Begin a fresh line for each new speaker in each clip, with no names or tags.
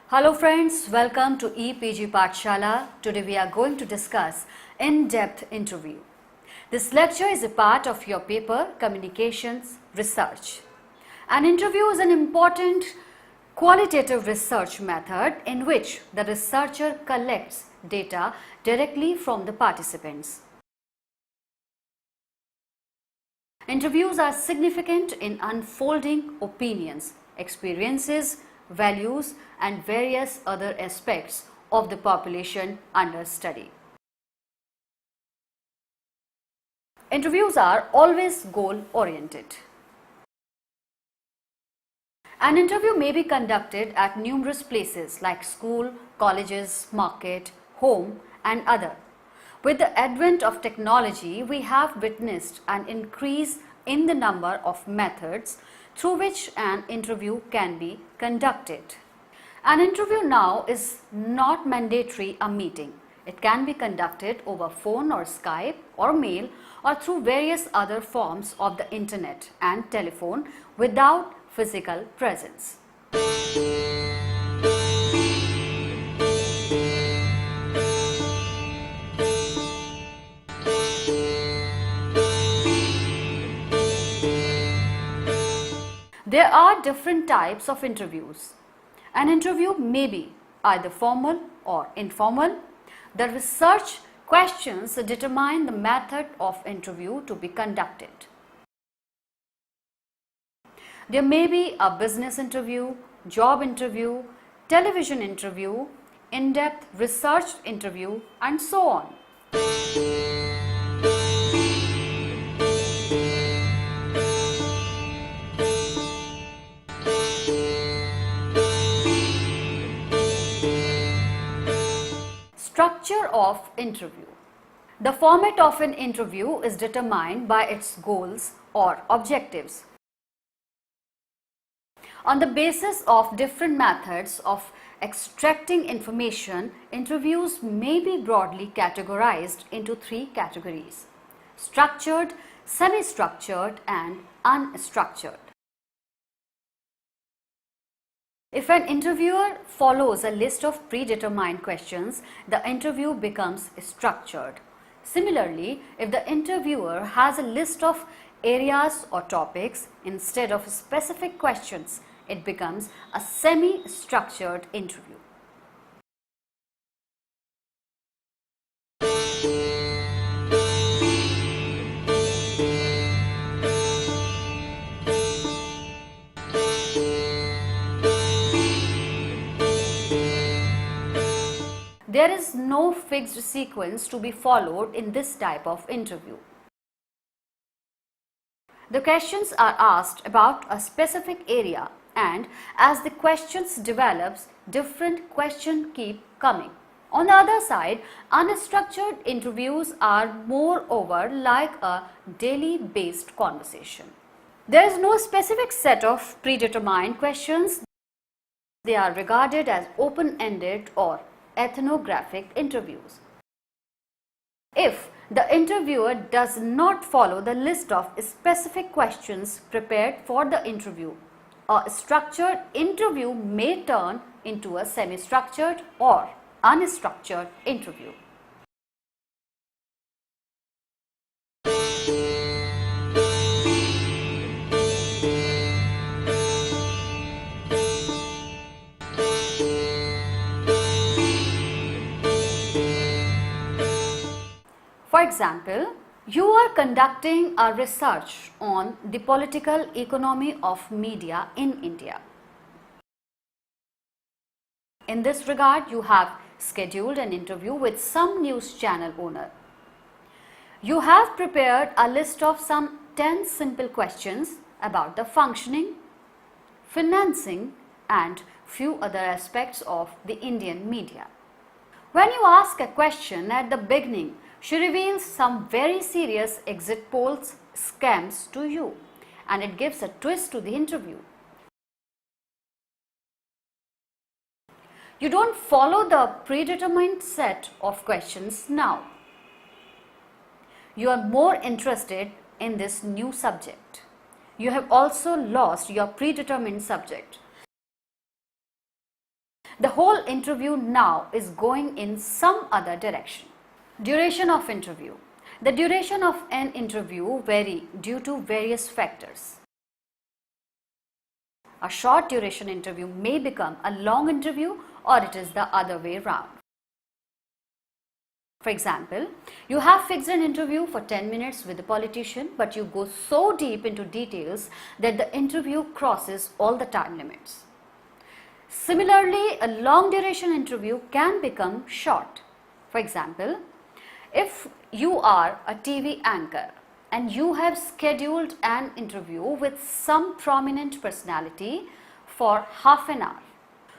Hello friends, welcome to EPG Pathshala. Today we are going to discuss in-depth interview. This lecture is a part of your paper Communications Research. An interview is an important qualitative research method in which the researcher collects data directly from the participants. Interviews are significant in unfolding opinions, experiences, values and various other aspects of the population under study. Interviews are always goal-oriented. An interview may be conducted at numerous places like school, colleges, market, home and other. With the advent of technology, we have witnessed an increase in the number of methods through which an interview can be conducted. An interview now is not mandatory a meeting. It can be conducted over phone or Skype or mail or through various other forms of the internet and telephone without physical presence. There are different types of interviews. An interview may be either formal or informal. The research questions determine the method of interview to be conducted. There may be a business interview, job interview, television interview, in-depth research interview, and so on. Structure of interview. The format of an interview is determined by its goals or objectives. On the basis of different methods of extracting information, interviews may be broadly categorized into three categories: structured, semi-structured and unstructured. If an interviewer follows a list of predetermined questions, the interview becomes structured. Similarly, if the interviewer has a list of areas or topics instead of specific questions, it becomes a semi-structured interview. There is no fixed sequence to be followed in this type of interview. The questions are asked about a specific area, and as the questions develops, different questions keep coming. On the other side, unstructured interviews are moreover like a daily based conversation. There is no specific set of predetermined questions. They are regarded as open-ended or ethnographic interviews. If the interviewer does not follow the list of specific questions prepared for the interview, a structured interview may turn into a semi-structured or unstructured interview. For example, you are conducting a research on the political economy of media in India. In this regard, you have scheduled an interview with some news channel owner. You have prepared a list of some 10 simple questions about the functioning, financing and few other aspects of the Indian media. When you ask a question at the beginning, she reveals some very serious exit polls scams to you, and it gives a twist to the interview. You don't follow the predetermined set of questions now. You are more interested in this new subject. You have also lost your predetermined subject. The whole interview now is going in some other direction. Duration of interview. The duration of an interview vary due to various factors. A short duration interview may become a long interview, or it is the other way round. For example, you have fixed an interview for 10 minutes with a politician, but you go so deep into details that the interview crosses all the time limits. Similarly, a long duration interview can become short. For example, if you are a TV anchor and you have scheduled an interview with some prominent personality for half an hour.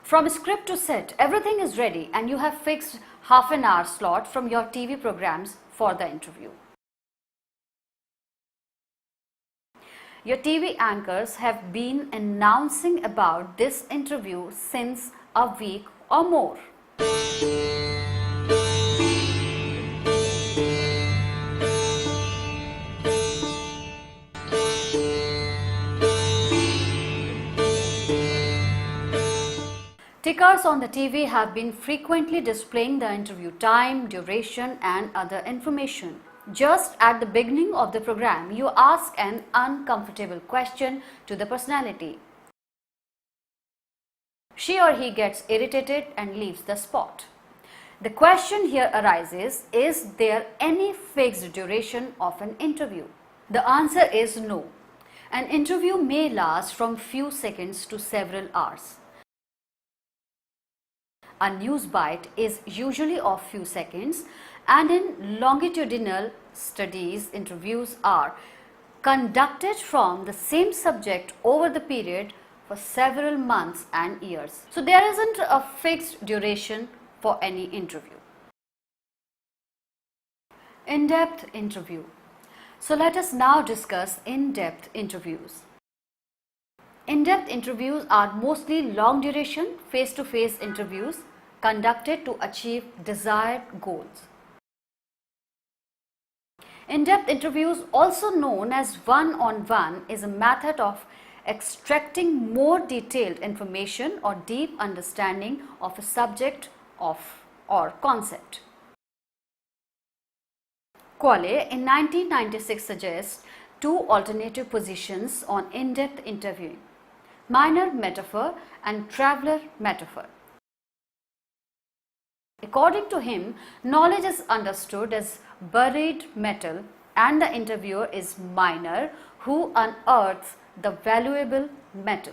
From script to set, everything is ready and you have fixed half an hour slot from your TV programs for the interview. Your TV anchors have been announcing about this interview since a week or more. Tickers on the TV have been frequently displaying the interview time, duration and other information. Just at the beginning of the program, you ask an uncomfortable question to the personality. She or he gets irritated and leaves the spot. The question here arises, is there any fixed duration of an interview? The answer is no. An interview may last from few seconds to several hours. A news bite is usually of few seconds, and in longitudinal studies, interviews are conducted from the same subject over the period for several months and years. So there isn't a fixed duration for any interview. In-depth interview. So let us now discuss in-depth interviews. In-depth interviews are mostly long duration, face-to-face interviews conducted to achieve desired goals. In-depth interviews, also known as one-on-one, is a method of extracting more detailed information or deep understanding of a subject or concept. Quale in 1996 suggests two alternative positions on in-depth interviewing: minor metaphor and traveler metaphor. According to him, knowledge is understood as buried metal and the interviewer is miner who unearths the valuable metal.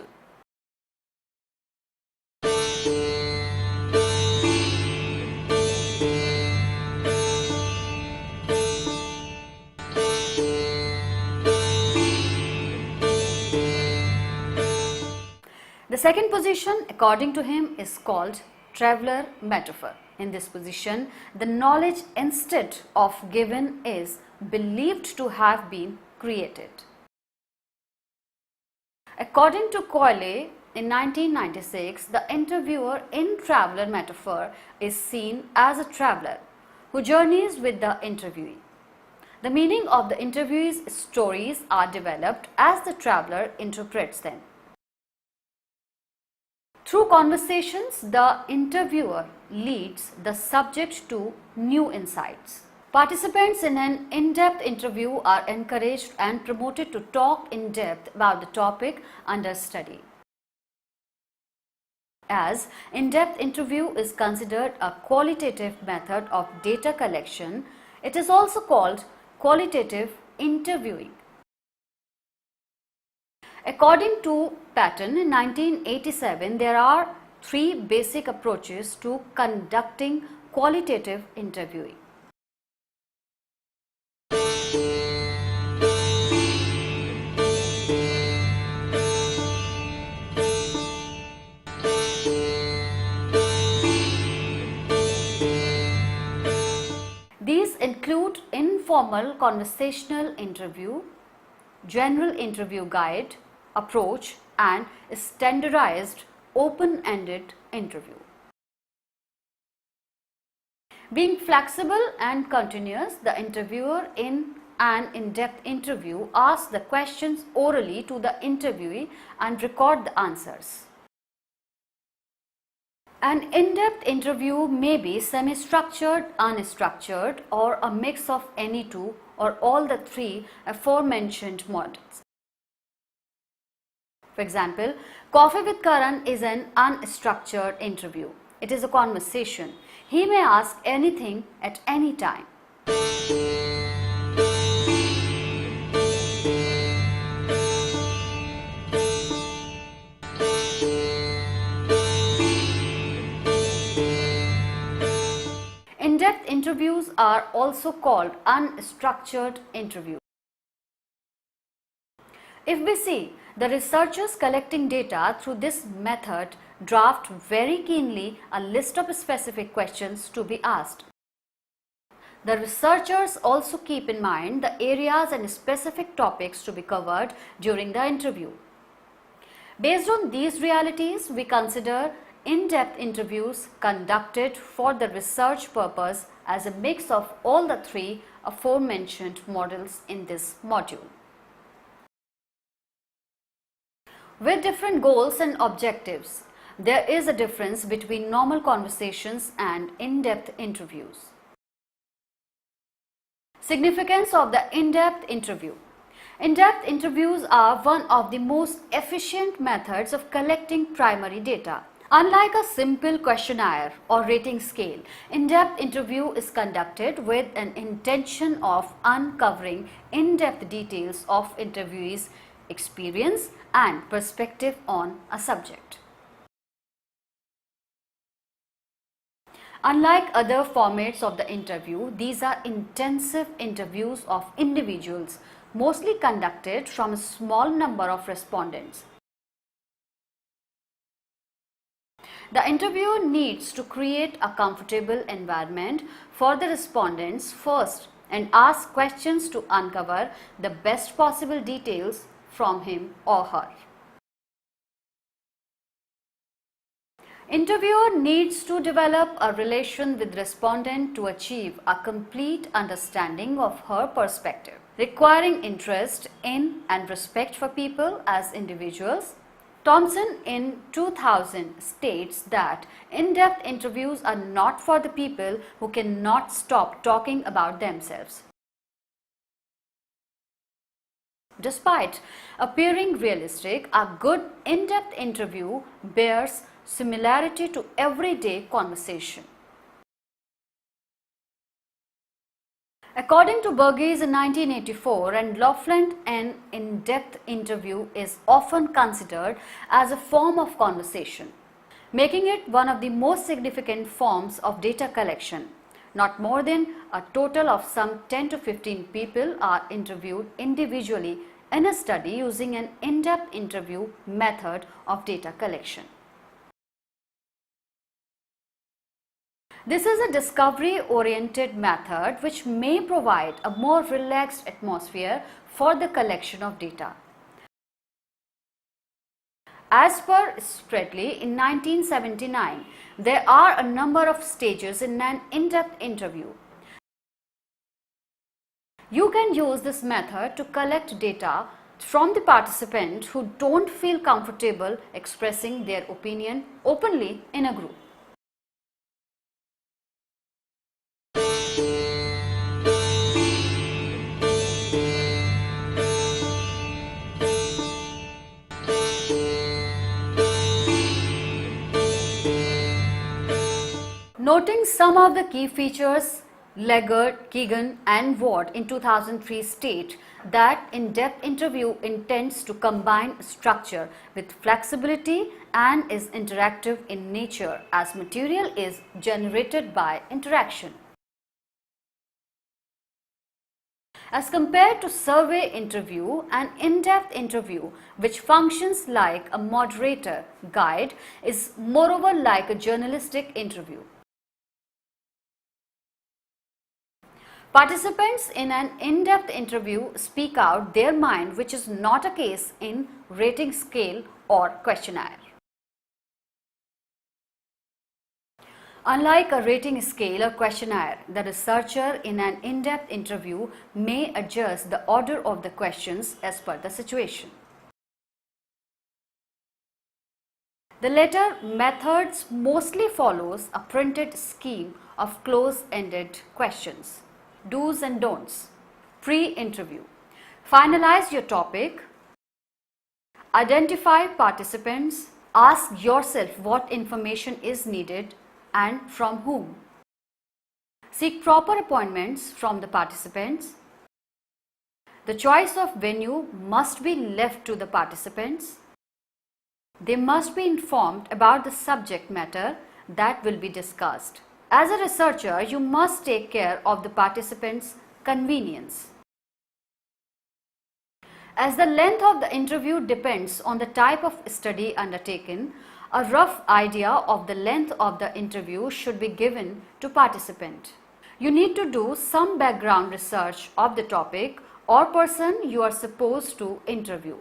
The second position, according to him, is called traveler metaphor. In this position, the knowledge instead of given is believed to have been created. According to Quale, in 1996, the interviewer in traveler metaphor is seen as a traveler who journeys with the interviewee. The meaning of the interviewee's stories are developed as the traveler interprets them. Through conversations, the interviewer leads the subject to new insights. Participants in an in-depth interview are encouraged and promoted to talk in depth about the topic under study. As in-depth interview is considered a qualitative method of data collection, it is also called qualitative interviewing. According to Patton, in 1987, there are three basic approaches to conducting qualitative interviewing. These include informal conversational interview, general interview guide, approach, and standardized open-ended interview. Being flexible and continuous, the interviewer in an in-depth interview asks the questions orally to the interviewee and record the answers. An in-depth interview may be semi-structured, unstructured, or a mix of any two or all the three aforementioned models. For example, Coffee with Karan is an unstructured interview. It is a conversation. He may ask anything at any time. In-depth interviews are also called unstructured interviews. If we see, the researchers collecting data through this method draft very keenly a list of specific questions to be asked. The researchers also keep in mind the areas and specific topics to be covered during the interview. Based on these realities, we consider in-depth interviews conducted for the research purpose as a mix of all the three aforementioned models in this module. With different goals and objectives, there is a difference between normal conversations and in-depth interviews. Significance of the in-depth interview. In-depth interviews are one of the most efficient methods of collecting primary data. Unlike a simple questionnaire or rating scale, in-depth interview is conducted with an intention of uncovering in-depth details of interviewee's experience and perspective on a subject. Unlike other formats of the interview, these are intensive interviews of individuals, mostly conducted from a small number of respondents. The interviewer needs to create a comfortable environment for the respondents first and ask questions to uncover the best possible details from him or her. Interviewer needs to develop a relation with respondent to achieve a complete understanding of her perspective, requiring interest in and respect for people as individuals. Thompson in 2000 states that in-depth interviews are not for the people who cannot stop talking about themselves. Despite appearing realistic, a good in-depth interview bears similarity to everyday conversation. According to Burgess in 1984 and Laughlin, an in-depth interview is often considered as a form of conversation, making it one of the most significant forms of data collection. Not more than a total of some 10 to 15 people are interviewed individually in a study using an in-depth interview method of data collection. This is a discovery-oriented method which may provide a more relaxed atmosphere for the collection of data. As per Spreadley in 1979, there are a number of stages in an in-depth interview. You can use this method to collect data from the participant who don't feel comfortable expressing their opinion openly in a group. Noting some of the key features, Leggett, Keegan and Ward in 2003 state that in-depth interview intends to combine structure with flexibility and is interactive in nature as material is generated by interaction. As compared to survey interview, an in-depth interview, which functions like a moderator guide, is moreover like a journalistic interview. Participants in an in-depth interview speak out their mind, which is not a case in rating scale or questionnaire. Unlike a rating scale or questionnaire, the researcher in an in-depth interview may adjust the order of the questions as per the situation. The latter methods mostly follows a printed scheme of close-ended questions. Do's and don'ts. Pre-interview. Finalize your topic. Identify participants. Ask yourself what information is needed and from whom. Seek proper appointments from the participants. The choice of venue must be left to the participants. They must be informed about the subject matter that will be discussed. As a researcher, you must take care of the participants' convenience. As the length of the interview depends on the type of study undertaken, a rough idea of the length of the interview should be given to participant. You need to do some background research of the topic or person you are supposed to interview.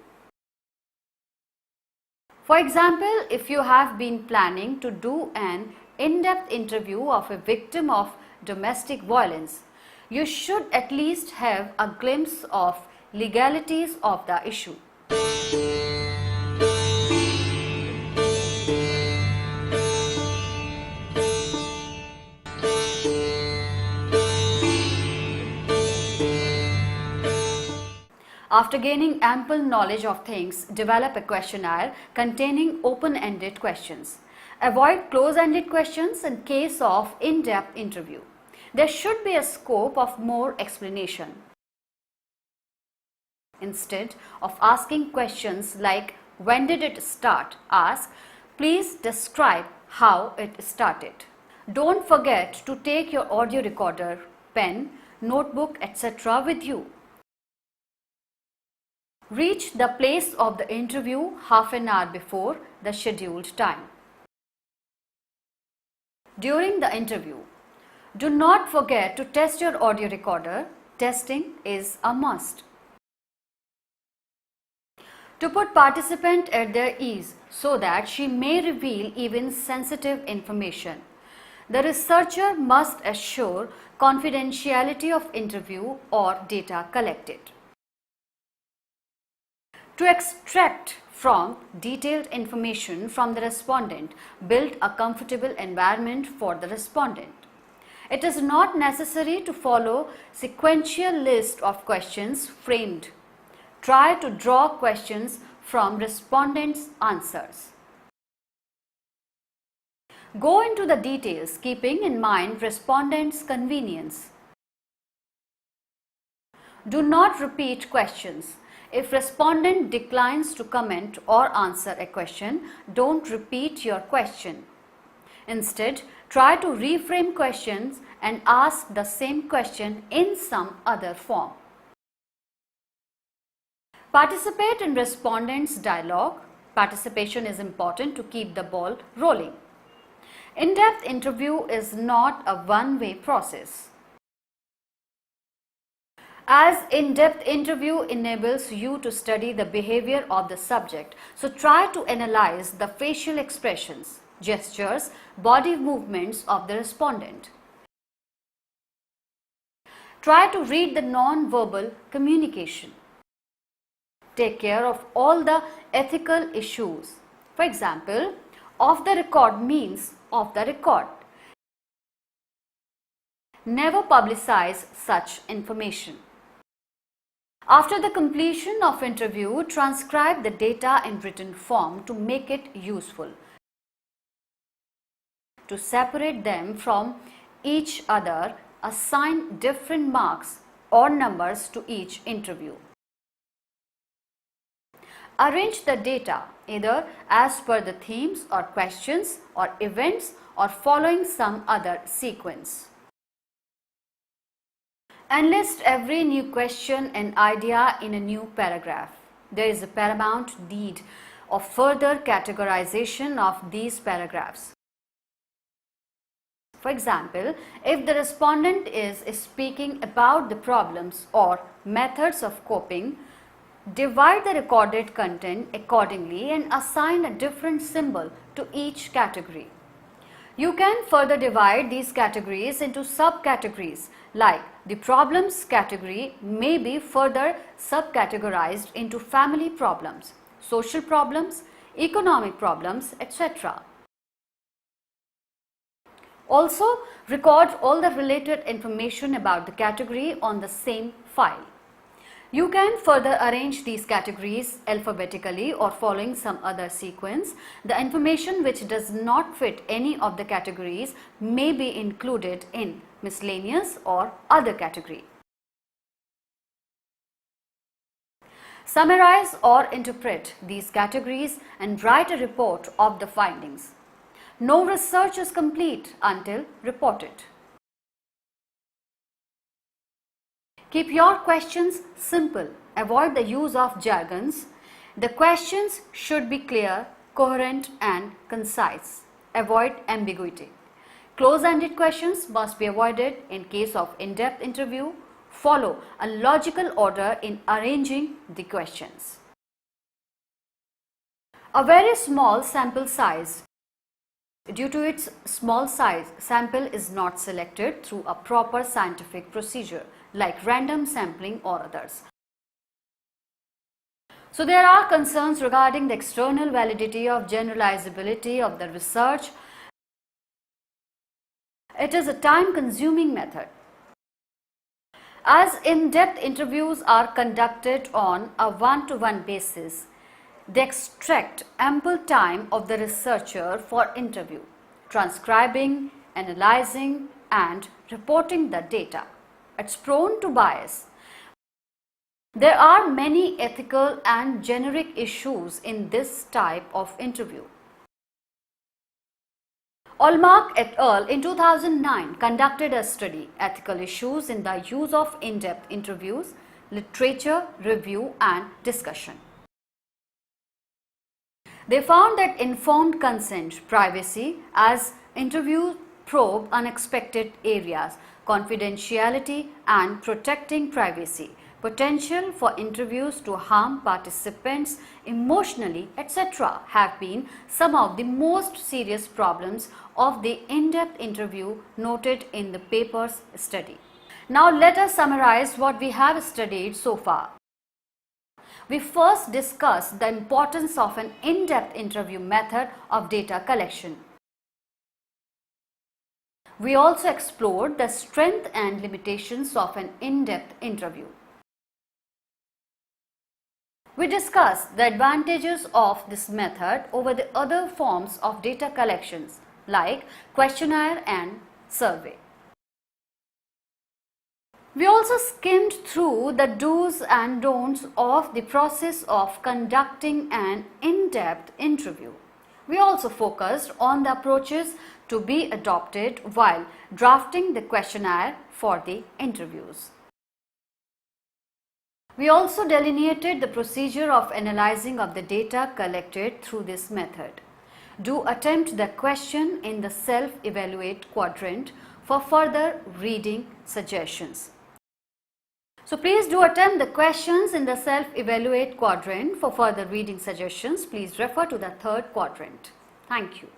For example, if you have been planning to do an in-depth interview of a victim of domestic violence, you should at least have a glimpse of legalities of the issue. After gaining ample knowledge of things, develop a questionnaire containing open-ended questions. Avoid close-ended questions in case of in-depth interview. There should be a scope of more explanation. Instead of asking questions like, when did it start? Ask, please describe how it started. Don't forget to take your audio recorder, pen, notebook, etc. with you. Reach the place of the interview half an hour before the scheduled time. During the interview, do not forget to test your audio recorder. Testing is a must. To put participant at their ease so that she may reveal even sensitive information, the researcher must assure confidentiality of interview or data collected. To extract from detailed information from the respondent, build a comfortable environment for the respondent. It is not necessary to follow sequential list of questions framed. Try to draw questions from respondents' answers. Go into the details, keeping in mind respondents' convenience. Do not repeat questions. If respondent declines to comment or answer a question, don't repeat your question. Instead, try to reframe questions and ask the same question in some other form. Participate in respondents' dialogue. Participation is important to keep the ball rolling. In-depth interview is not a one-way process. As in-depth interview enables you to study the behavior of the subject, so try to analyze the facial expressions, gestures, body movements of the respondent. Try to read the non-verbal communication. Take care of all the ethical issues. For example, off the record means off the record. Never publicize such information. After the completion of interview, transcribe the data in written form to make it useful. To separate them from each other, assign different marks or numbers to each interview. Arrange the data either as per the themes or questions or events or following some other sequence. Enlist every new question and idea in a new paragraph. There is a paramount need of further categorization of these paragraphs. For example, if the respondent is speaking about the problems or methods of coping, divide the recorded content accordingly and assign a different symbol to each category. You can further divide these categories into subcategories, like the problems category may be further subcategorized into family problems, social problems, economic problems, etc. Also, record all the related information about the category on the same file. You can further arrange these categories alphabetically or following some other sequence. The information which does not fit any of the categories may be included in miscellaneous or other category. Summarize or interpret these categories and write a report of the findings. No research is complete until reported. Keep your questions simple. Avoid the use of jargons. The questions should be clear, coherent and concise. Avoid ambiguity. Close-ended questions must be avoided in case of in-depth interview. Follow a logical order in arranging the questions. A very small sample size. Due to its small size, sample is not selected through a proper scientific procedure like random sampling or others. So there are concerns regarding the external validity of generalizability of the research. It is a time-consuming method. As in-depth interviews are conducted on a one-to-one basis, they extract ample time of the researcher for interview, transcribing, analyzing and reporting the data. It's prone to bias. There are many ethical and generic issues in this type of interview. Allmark et al. In 2009 conducted a study, Ethical Issues in the Use of In-Depth Interviews, Literature, Review and Discussion. They found that informed consent, privacy, as interviews probe unexpected areas, confidentiality and protecting privacy, potential for interviews to harm participants emotionally, etc. have been some of the most serious problems of the in-depth interview noted in the paper's study. Now let us summarize what we have studied so far. We first discussed the importance of an in-depth interview method of data collection. We also explored the strength and limitations of an in-depth interview. We discussed the advantages of this method over the other forms of data collections like questionnaire and survey. We also skimmed through the do's and don'ts of the process of conducting an in-depth interview. We also focused on the approaches to be adopted while drafting the questionnaire for the interviews. We also delineated the procedure of analyzing of the data collected through this method. Do attempt the question in the self-evaluate quadrant for further reading suggestions. So please do attempt the questions in the self-evaluate quadrant for further reading suggestions. Please refer to the third quadrant. Thank you.